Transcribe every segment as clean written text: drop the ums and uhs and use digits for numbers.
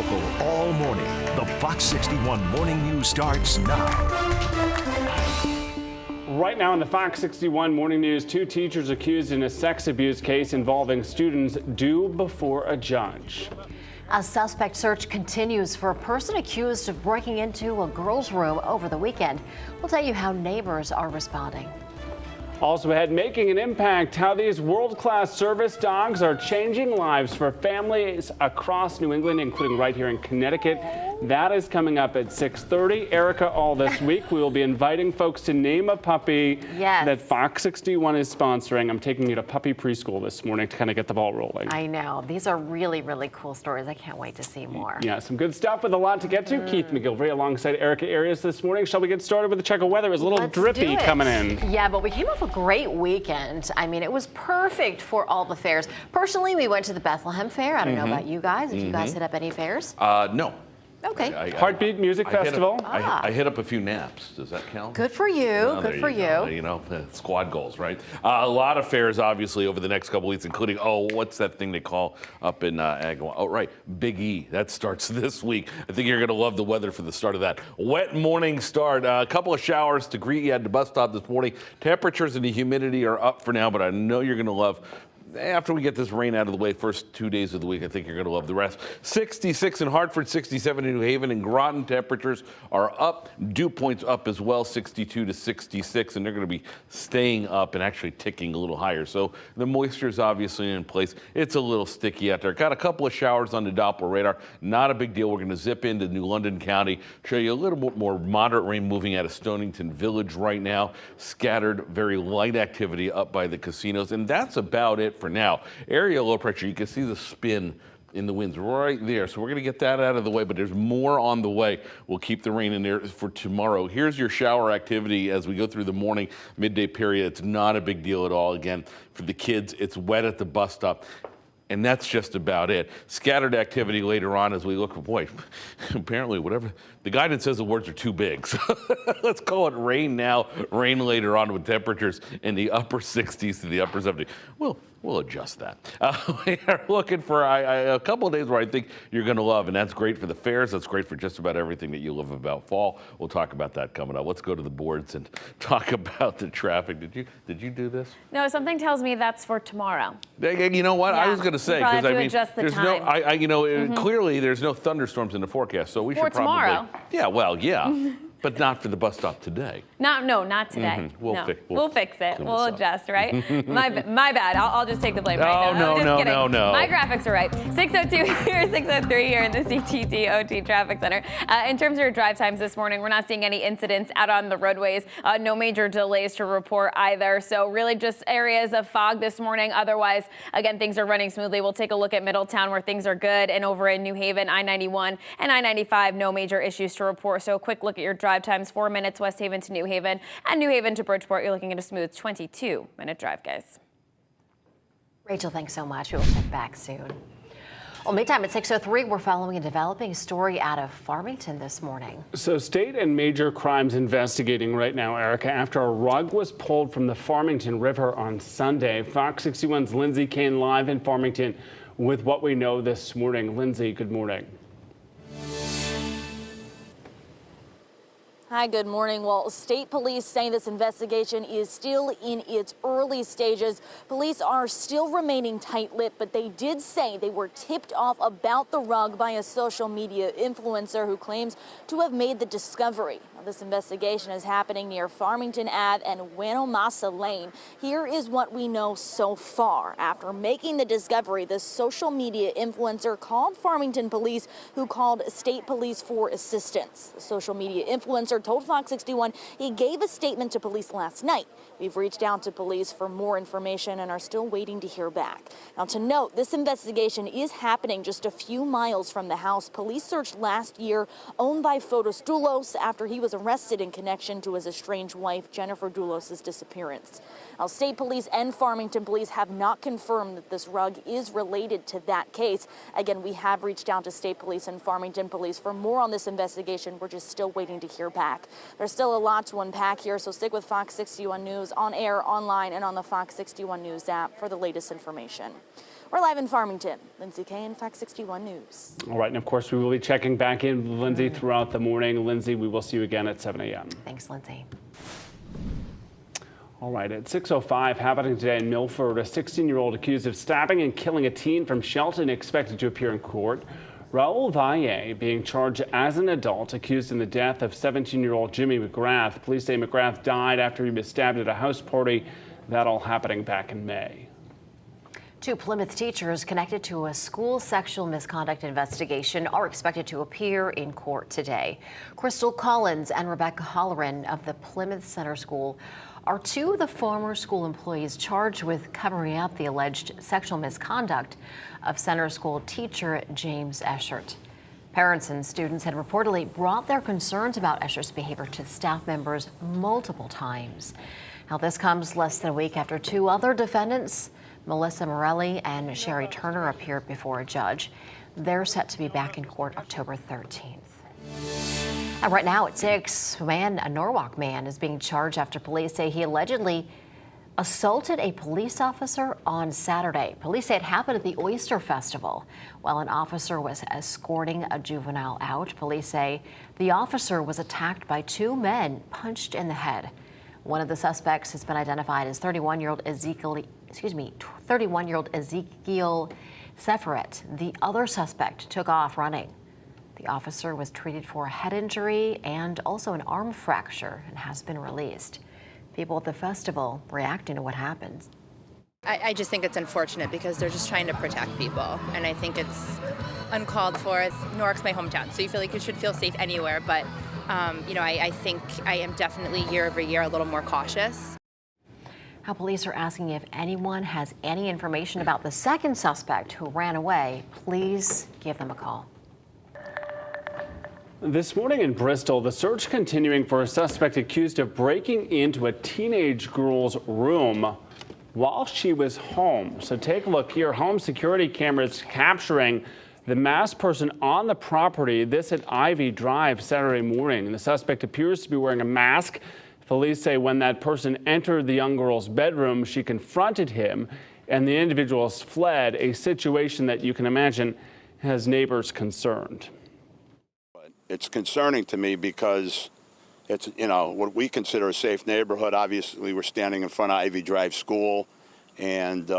local all morning. The Fox 61 Morning News starts now. Right now in the Fox 61 Morning News, 2 teachers accused in a sex abuse case involving students due before a judge. A suspect search continues for a person accused of breaking into a girl's room over the weekend. We'll tell you how neighbors are responding. Also ahead, making an impact, how these world-class service dogs are changing lives for families across New England, including right here in Connecticut. That is coming up at 6:30. Erica, all this week, we will be inviting folks to name a puppy that Fox 61 is sponsoring. I'm taking you to puppy preschool this morning to kind of get the ball rolling. I know. These are really, really cool stories. I can't wait to see more. Yeah, some good stuff with a lot to get to. Keith McGilvery alongside Erica Arias this morning. Shall we get started with the check of weather? It was a little drippy coming in. Yeah, but we came off a great weekend. I mean, it was perfect for all the fairs. Personally, we went to the Bethlehem Fair. I don't know about you guys. Did you guys hit up any fairs? No. Okay. Heartbeat Music Festival. I hit up a few naps. Does that count? Good for you. Good for you. You know, squad goals, right? A lot of fairs, obviously, over the next couple weeks, including, what's that thing they call up in Agawam? Oh, right, Big E. That starts this week. I think you're going to love the weather for the start of that. Wet morning start. A couple of showers to greet you at the bus stop this morning. Temperatures and the humidity are up for now, but I know you're going to love after we get this rain out of the way, first 2 days of the week, I think you're going to love the rest. 66 in Hartford, 67 in New Haven, and Groton. Temperatures are up. Dew points up as well, 62 to 66, and they're going to be staying up and actually ticking a little higher. So the moisture is obviously in place. It's a little sticky out there. Got a couple of showers on the Doppler radar. Not a big deal. We're going to zip into New London County, show you a little bit more moderate rain moving out of Stonington Village right now. Scattered, very light activity up by the casinos, and that's about it for now. Area low pressure, you can see the spin in the winds right there. So we're going to get that out of the way, but there's more on the way. We'll keep the rain in there for tomorrow. Here's your shower activity as we go through the morning, midday period. It's not a big deal at all. Again, for the kids, it's wet at the bus stop. And that's just about it. Scattered activity later on as we look for, boy, apparently whatever. The guidance says the words are too big. So let's call it rain now, rain later on with temperatures in the upper 60s to the upper 70s. We'll adjust that. We are looking for a couple of days where I think you're going to love, and that's great for the fairs. That's great for just about everything that you love about fall. We'll talk about that coming up. Let's go to the boards and talk about the traffic. Did you do this? No, something tells me that's for tomorrow. You know what? Yeah. I was going to say, because I mean, there's no, clearly there's no thunderstorms in the forecast, so we should probably. Tomorrow. Yeah, well, yeah. But not for the bus stop today. Not today. We'll fix it. We'll adjust, right? My bad. I'll just take the blame right now. No. My graphics are right. 6:02 here, 6:03 here in the CTT-OT Traffic Center. In terms of your drive times this morning, we're not seeing any incidents out on the roadways. No major delays to report either. So really just areas of fog this morning. Otherwise, again, things are running smoothly. We'll take a look at Middletown where things are good. And over in New Haven, I-91 and I-95, no major issues to report. So a quick look at your drive times, 4 minutes West Haven to New Haven, and New Haven to Bridgeport. You're looking at a smooth 22-minute drive, guys. Rachel, thanks so much. We'll check back soon. Well, meantime, at 6:03, we're following a developing story out of Farmington this morning. So state and major crimes investigating right now, Erica, after a rug was pulled from the Farmington River on Sunday. Fox 61's Lindsay Kane live in Farmington with what we know this morning. Lindsay, good morning. Hi, good morning. Well, state police saying this investigation is still in its early stages. Police are still remaining tight-lipped, but they did say they were tipped off about the rug by a social media influencer who claims to have made the discovery. Now, this investigation is happening near Farmington Ave and Winomassa Lane. Here is what we know so far. After making the discovery, the social media influencer called Farmington police, who called state police for assistance. The social media influencer told Fox 61 he gave a statement to police last night. We've reached out to police for more information and are still waiting to hear back. Now, to note, this investigation is happening just a few miles from the house police searched last year, owned by Fotis Doulos, after he was arrested in connection to his estranged wife, Jennifer Doulos' disappearance. Now, state police and Farmington police have not confirmed that this rug is related to that case. Again, we have reached out to state police and Farmington police for more on this investigation. We're just still waiting to hear back. There's still a lot to unpack here, so stick with Fox 61 News on air, online, and on the Fox 61 News app for the latest information. We're live in Farmington. Lindsay Kane, Fox 61 News. All right, and of course, we will be checking back in with Lindsay throughout the morning. Lindsay, we will see you again at 7 a.m. Thanks, Lindsay. All right, at 6:05, happening today in Milford, a 16-year-old accused of stabbing and killing a teen from Shelton expected to appear in court. Raul Valle being charged as an adult, accused in the death of 17-year-old Jimmy McGrath. Police say McGrath died after he was stabbed at a house party. That all happening back in May. 2 Plymouth teachers connected to a school sexual misconduct investigation are expected to appear in court today. Crystal Collins and Rebecca Holleran of the Plymouth Center School are 2 of the former school employees charged with covering up the alleged sexual misconduct of Center School teacher James Eschert. Parents and students had reportedly brought their concerns about Eschert's behavior to staff members multiple times. Now, this comes less than a week after 2 other defendants, Melissa Morelli and Sherry Turner, appeared before a judge. They're set to be back in court October 13th. And right now at 6, a Norwalk man is being charged after police say he allegedly assaulted a police officer on Saturday. Police say it happened at the Oyster Festival while an officer was escorting a juvenile out. Police say the officer was attacked by 2 men, punched in the head. One of the suspects has been identified as 31-year-old Ezekiel Seferet. The other suspect took off running. The officer was treated for a head injury and also an arm fracture and has been released. People at the festival reacting to what happened. I just think it's unfortunate because they're just trying to protect people, and I think it's uncalled for. Newark's my hometown, so you feel like you should feel safe anywhere, but I think I am definitely year over year a little more cautious. How police are asking if anyone has any information about the second suspect who ran away, please give them a call. This morning in Bristol, the search continuing for a suspect accused of breaking into a teenage girl's room while she was home. So take a look here. Home security cameras capturing the masked person on the property. This at Ivy Drive Saturday morning. The suspect appears to be wearing a mask. Police say when that person entered the young girl's bedroom, she confronted him and the individuals fled, a situation that you can imagine has neighbors concerned. It's concerning to me because it's, what we consider a safe neighborhood. Obviously, we're standing in front of Ivy Drive School, and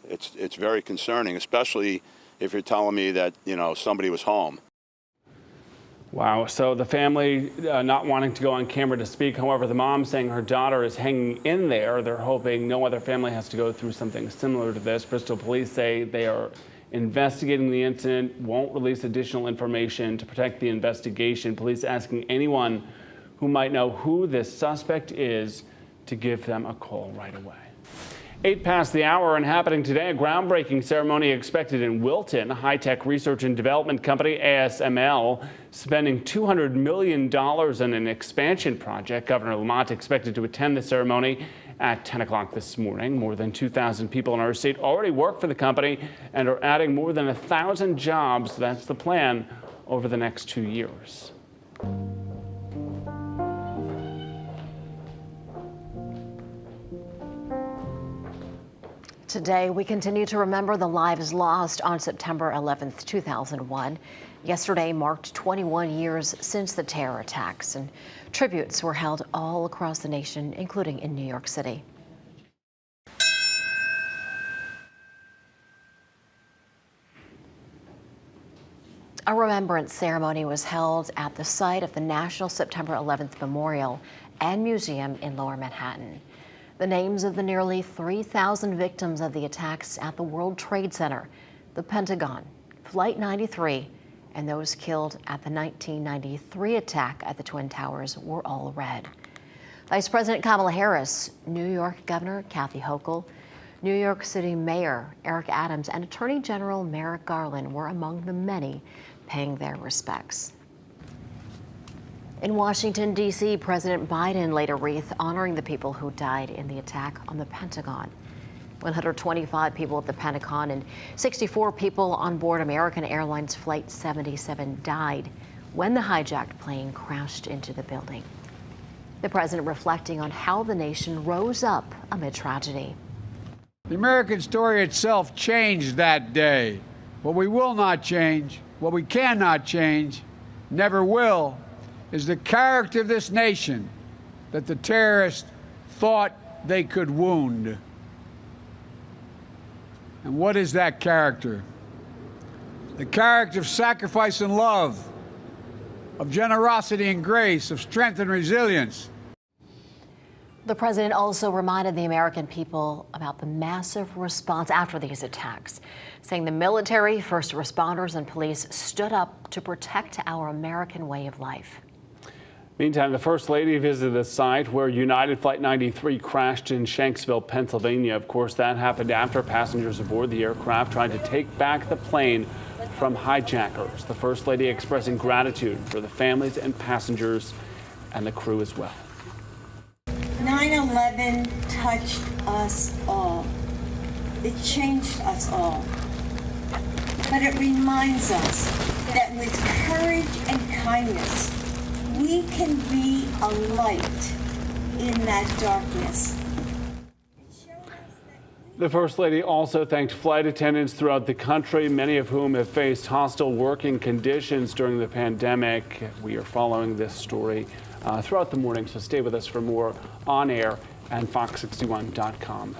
it's very concerning, especially if you're telling me that, somebody was home. Wow. So the family not wanting to go on camera to speak. However, the mom saying her daughter is hanging in there. They're hoping no other family has to go through something similar to this. Bristol police say they are investigating the incident, won't release additional information to protect the investigation. Police asking anyone who might know who this suspect is to give them a call right away. 8 past the hour, and happening today, a groundbreaking ceremony expected in Wilton. High-tech research and development company ASML spending $200 million in an expansion project. Governor Lamont expected to attend the ceremony at 10 o'clock this morning. More than 2,000 people in our state already work for the company and are adding more than 1,000 jobs. That's the plan over the next 2 years. Today, we continue to remember the lives lost on September 11th, 2001. Yesterday marked 21 years since the terror attacks, and tributes were held all across the nation, including in New York City. A remembrance ceremony was held at the site of the National September 11th Memorial and Museum in Lower Manhattan. The names of the nearly 3,000 victims of the attacks at the World Trade Center, the Pentagon, Flight 93, and those killed at the 1993 attack at the Twin Towers were all read. Vice President Kamala Harris, New York Governor Kathy Hochul, New York City Mayor Eric Adams, and Attorney General Merrick Garland were among the many paying their respects. In Washington, D.C., President Biden laid a wreath honoring the people who died in the attack on the Pentagon. 125 people at the Pentagon and 64 people on board American Airlines Flight 77 died when the hijacked plane crashed into the building. The president reflecting on how the nation rose up amid tragedy. The American story itself changed that day. What we will not change, what we cannot change, never will, is the character of this nation that the terrorists thought they could wound. And what is that character? The character of sacrifice and love, of generosity and grace, of strength and resilience. The president also reminded the American people about the massive response after these attacks, saying the military, first responders, and police stood up to protect our American way of life. Meantime, the First Lady visited the site where United Flight 93 crashed in Shanksville, Pennsylvania. Of course, that happened after passengers aboard the aircraft tried to take back the plane from hijackers. The First Lady expressing gratitude for the families and passengers and the crew as well. 9/11 touched us all. It changed us all. But it reminds us that with courage and kindness, we can be a light in that darkness. The First Lady also thanked flight attendants throughout the country, many of whom have faced hostile working conditions during the pandemic. We are following this story throughout the morning, so stay with us for more on air and fox61.com.